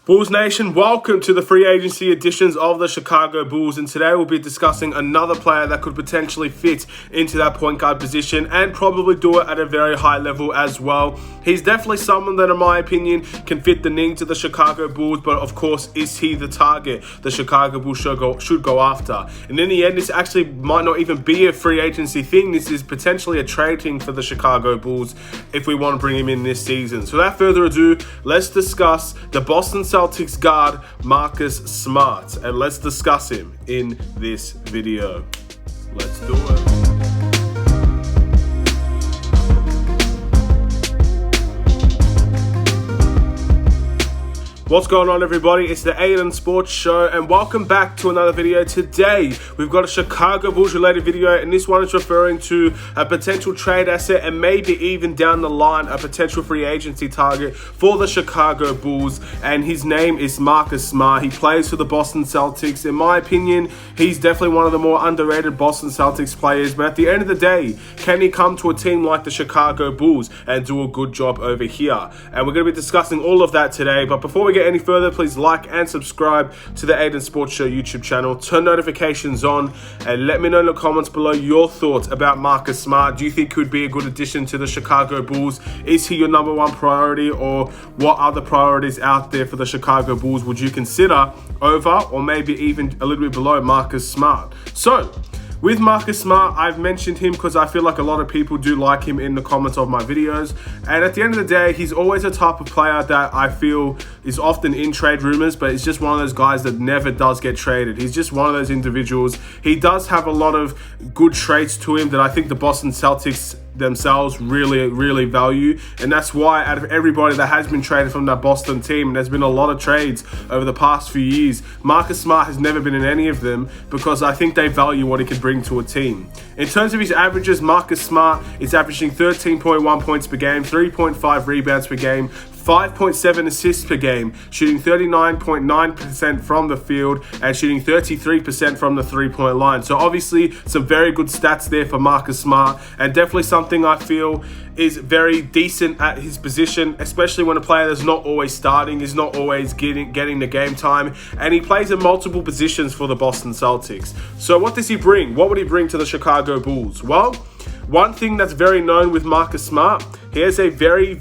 Bulls Nation, welcome to the free agency editions of the Chicago Bulls, and today we'll be discussing another player that could potentially fit into that point guard position and probably do it at a very high level as well. He's definitely someone that, in my opinion, can fit the needs of the Chicago Bulls, but of course, is he the target the Chicago Bulls should go after? And in the end, this actually might not even be a free agency thing. This is potentially a trade thing for the Chicago Bulls if we want to bring him in this season. So without further ado, let's discuss the Boston Celtics guard Marcus Smart, and let's discuss him in this video. Let's do it. What's going on, everybody? It's the Aidan Sports Show, and welcome back to another video. Today, we've got a Chicago Bulls related video, and this one is referring to a potential trade asset and maybe even down the line a potential free agency target for the Chicago Bulls, and his name is Marcus Smart. He plays for the Boston Celtics. In my opinion, he's definitely one of the more underrated Boston Celtics players, but at the end of the day, can he come to a team like the Chicago Bulls and do a good job over here? And we're going to be discussing all of that today, but before we get any further, please like and subscribe to the Aidan Sports Show YouTube channel. Turn notifications on and let me know in the comments below your thoughts about Marcus Smart. Do you think he could be a good addition to the Chicago Bulls? Is he your number one priority, or what other priorities out there for the Chicago Bulls would you consider over or maybe even a little bit below Marcus Smart? So with Marcus Smart, I've mentioned him because I feel like a lot of people do like him in the comments of my videos. And at the end of the day, he's always a type of player that I feel is often in trade rumors, but he's just one of those guys that never does get traded. He's just one of those individuals. He does have a lot of good traits to him that I think the Boston Celtics themselves really value, and that's why out of everybody that has been traded from that Boston team, and there's been a lot of trades over the past few years, Marcus Smart has never been in any of them because I think they value what he can bring to a team. In terms of his averages, Marcus Smart is averaging 13.1 points per game, 3.5 rebounds per game, 5.7 assists per game, shooting 39.9% from the field and shooting 33% from the three-point line. So obviously some very good stats there for Marcus Smart, and definitely something I feel is very decent at his position, especially when a player that's not always starting, is not always getting the game time, and he plays in multiple positions for the Boston Celtics. So what does he bring? What would he bring to the Chicago Bulls? Well, one thing that's very known with Marcus Smart, he has a very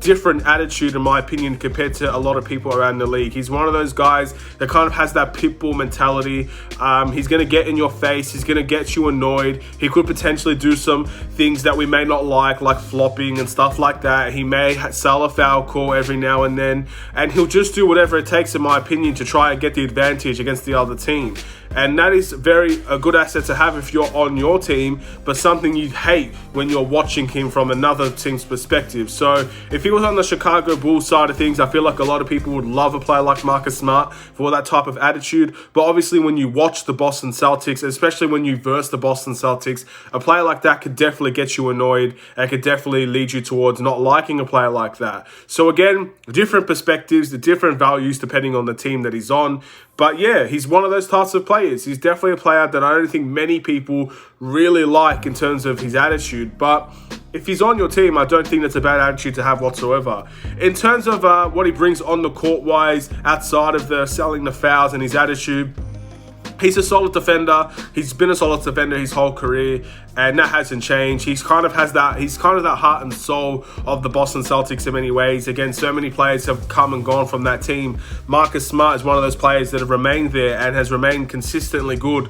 different attitude, in my opinion, compared to a lot of people around the league. He's one of those guys that kind of has that pit bull mentality. He's going to get in your face. He's going to get you annoyed. He could potentially do some things that we may not like flopping and stuff like that. He may sell a foul call every now and then, and he'll just do whatever it takes, in my opinion, to try and get the advantage against the other team. And that is a good asset to have if you're on your team, but something you hate when you're watching him from another team's perspective. So if he was on the Chicago Bulls side of things, I feel like a lot of people would love a player like Marcus Smart for that type of attitude. But obviously when you watch the Boston Celtics, especially when you verse the Boston Celtics, a player like that could definitely get you annoyed and could definitely lead you towards not liking a player like that. So again, different perspectives, the different values depending on the team that he's on. But yeah, he's one of those types of players. He's definitely a player that I don't think many people really like in terms of his attitude. But if he's on your team, I don't think that's a bad attitude to have whatsoever. In terms of what he brings on the court-wise, outside of the selling the fouls and his attitude, he's a solid defender. He's been a solid defender his whole career, and that hasn't changed. He's kind of that heart and soul of the Boston Celtics in many ways. Again, so many players have come and gone from that team. Marcus Smart is one of those players that have remained there and has remained consistently good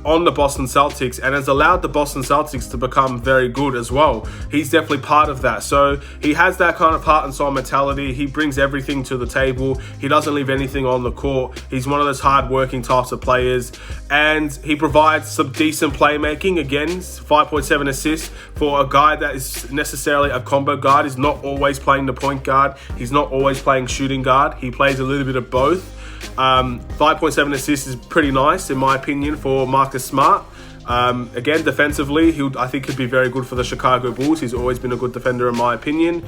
on the Boston Celtics and has allowed the Boston Celtics to become very good as well. He's definitely part of that. So he has that kind of heart and soul mentality. He brings everything to the table. He doesn't leave anything on the court. He's one of those hard-working types of players, and he provides some decent playmaking. Again, 5.7 assists for a guy that is necessarily a combo guard. He's not always playing the point guard. He's not always playing shooting guard. He plays a little bit of both. 5.7 assists is pretty nice, in my opinion, for Marcus Smart. Again, defensively, I think could be very good for the Chicago Bulls. He's always been a good defender, in my opinion.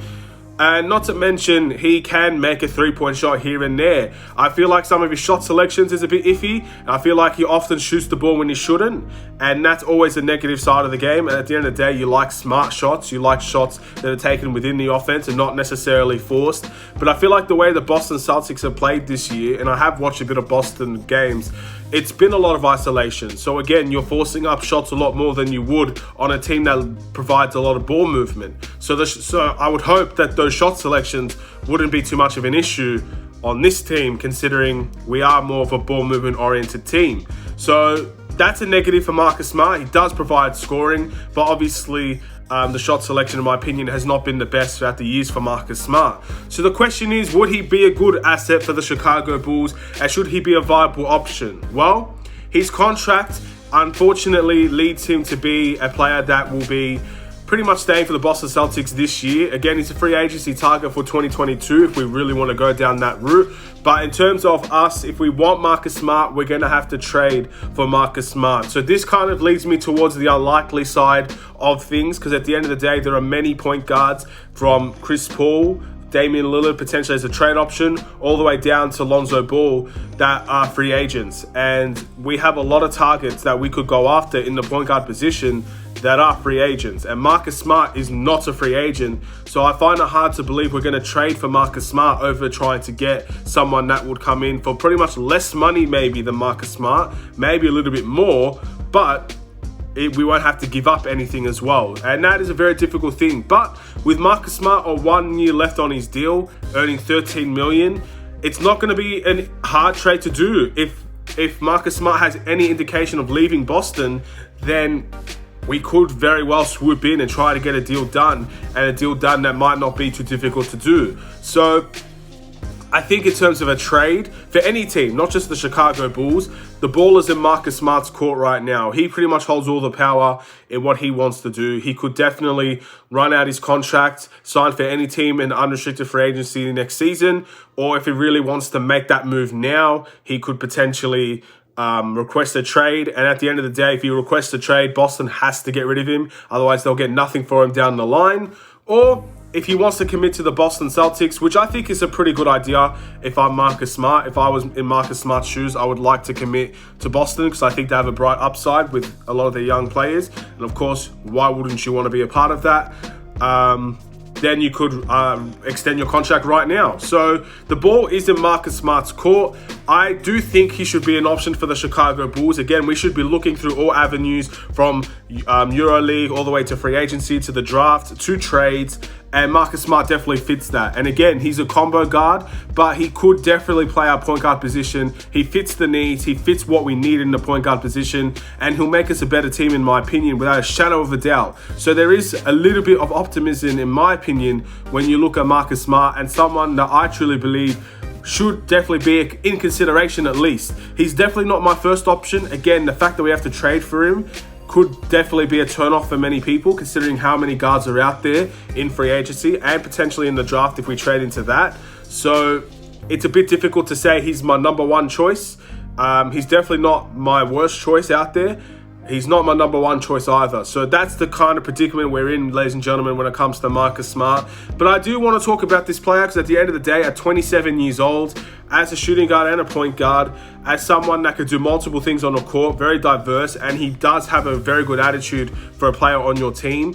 And not to mention, he can make a three-point shot here and there. I feel like some of his shot selections is a bit iffy. I feel like he often shoots the ball when he shouldn't. And that's always a negative side of the game. And at the end of the day, you like smart shots. You like shots that are taken within the offense and not necessarily forced. But I feel like the way the Boston Celtics have played this year, and I have watched a bit of Boston games, it's been a lot of isolation. So again, you're forcing up shots a lot more than you would on a team that provides a lot of ball movement. So I would hope that those shot selections wouldn't be too much of an issue on this team, considering we are more of a ball movement oriented team. So that's a negative for Marcus Smart. He does provide scoring, but obviously the shot selection, in my opinion, has not been the best throughout the years for Marcus Smart. So the question is, would he be a good asset for the Chicago Bulls, and should he be a viable option? Well, his contract, unfortunately, leads him to be a player that will be pretty much staying for the Boston Celtics this year. Again, he's a free agency target for 2022 if we really want to go down that route. But in terms of us, if we want Marcus Smart, we're going to have to trade for Marcus Smart. So this kind of leads me towards the unlikely side of things, because at the end of the day, there are many point guards, from Chris Paul, Damian Lillard potentially as a trade option, all the way down to Lonzo Ball, that are free agents. And we have a lot of targets that we could go after in the point guard position that are free agents. And Marcus Smart is not a free agent. So I find it hard to believe we're going to trade for Marcus Smart over trying to get someone that would come in for pretty much less money maybe than Marcus Smart, maybe a little bit more, but we won't have to give up anything as well. And that is a very difficult thing. But with Marcus Smart on 1 year left on his deal, earning $13 million, it's not going to be a hard trade to do. If Marcus Smart has any indication of leaving Boston, then we could very well swoop in and try to get a deal done, and a deal done that might not be too difficult to do. So I think in terms of a trade for any team, not just the Chicago Bulls, the ball is in Marcus Smart's court right now. He pretty much holds all the power in what he wants to do. He could definitely run out his contract, sign for any team in unrestricted free agency next season, or if he really wants to make that move now, he could potentially request a trade. And at the end of the day, if he requests a trade, Boston has to get rid of him. Otherwise, they'll get nothing for him down the line. Or if he wants to commit to the Boston Celtics, which I think is a pretty good idea if I'm Marcus Smart. If I was in Marcus Smart's shoes, I would like to commit to Boston because I think they have a bright upside with a lot of their young players. And of course, why wouldn't you want to be a part of that? Then you could extend your contract right now. So the ball is in Marcus Smart's court. I do think he should be an option for the Chicago Bulls. Again, we should be looking through all avenues, from EuroLeague all the way to free agency, to the draft, to trades. And Marcus Smart definitely fits that. And again, he's a combo guard, but he could definitely play our point guard position. He fits the needs. He fits what we need in the point guard position. And he'll make us a better team, in my opinion, without a shadow of a doubt. So there is a little bit of optimism, in my opinion, when you look at Marcus Smart, and someone that I truly believe should definitely be in consideration at least. He's definitely not my first option. Again, the fact that we have to trade for him could definitely be a turn-off for many people, considering how many guards are out there in free agency and potentially in the draft if we trade into that. So it's a bit difficult to say he's my number one choice. He's definitely not my worst choice out there. He's not my number one choice either. So that's the kind of predicament we're in, ladies and gentlemen, when it comes to Marcus Smart. But I do want to talk about this player because at the end of the day, at 27 years old, as a shooting guard and a point guard, as someone that could do multiple things on the court, very diverse, and he does have a very good attitude for a player on your team,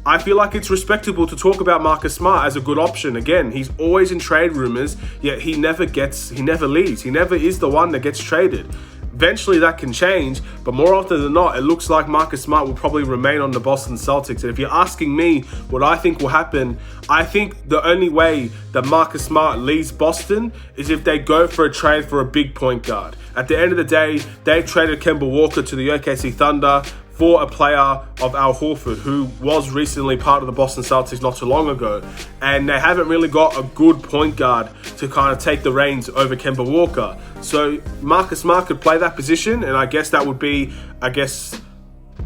I feel like it's respectable to talk about Marcus Smart as a good option. Again, he's always in trade rumors, yet he never leaves. He never is the one that gets traded. Eventually that can change, but more often than not, it looks like Marcus Smart will probably remain on the Boston Celtics. And if you're asking me what I think will happen, I think the only way that Marcus Smart leaves Boston is if they go for a trade for a big point guard. At the end of the day, they traded Kemba Walker to the OKC Thunder for a player of Al Horford, who was recently part of the Boston Celtics not too long ago. And they haven't really got a good point guard to kind of take the reins over Kemba Walker. So Marcus Smart could play that position, and I guess that would be, it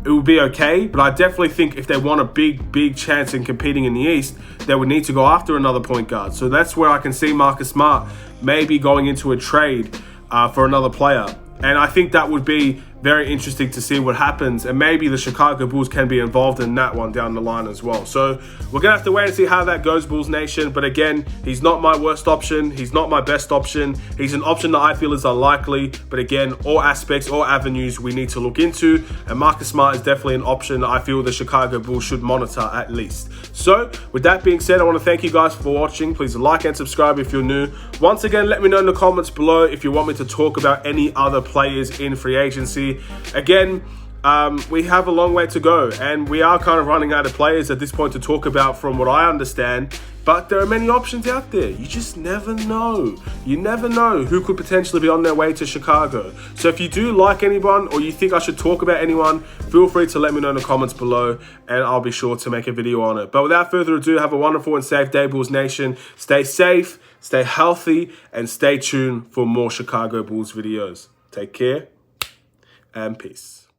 would be okay. But I definitely think if they want a big chance in competing in the East, they would need to go after another point guard. So that's where I can see Marcus Smart maybe going into a trade for another player. And I think that would be very interesting to see what happens, and maybe the Chicago Bulls can be involved in that one down the line as well. So we're gonna have to wait and see how that goes, Bulls Nation. But again, he's not my worst option, he's not my best option, he's an option that I feel is unlikely. But again, all aspects, all avenues we need to look into, and Marcus Smart is definitely an option that I feel the Chicago Bulls should monitor at least. So with that being said, I want to thank you guys for watching. Please like and subscribe if you're new. Once again, let me know in the comments below if you want me to talk about any other players in free agency. Again, we have a long way to go, and we are kind of running out of players at this point to talk about from what I understand. But there are many options out there. You just never know. You never know who could potentially be on their way to Chicago. So if you do like anyone, or you think I should talk about anyone, feel free to let me know in the comments below, and I'll be sure to make a video on it. But without further ado, have a wonderful and safe day, Bulls Nation. Stay safe, stay healthy, and stay tuned for more Chicago Bulls videos. Take care and peace.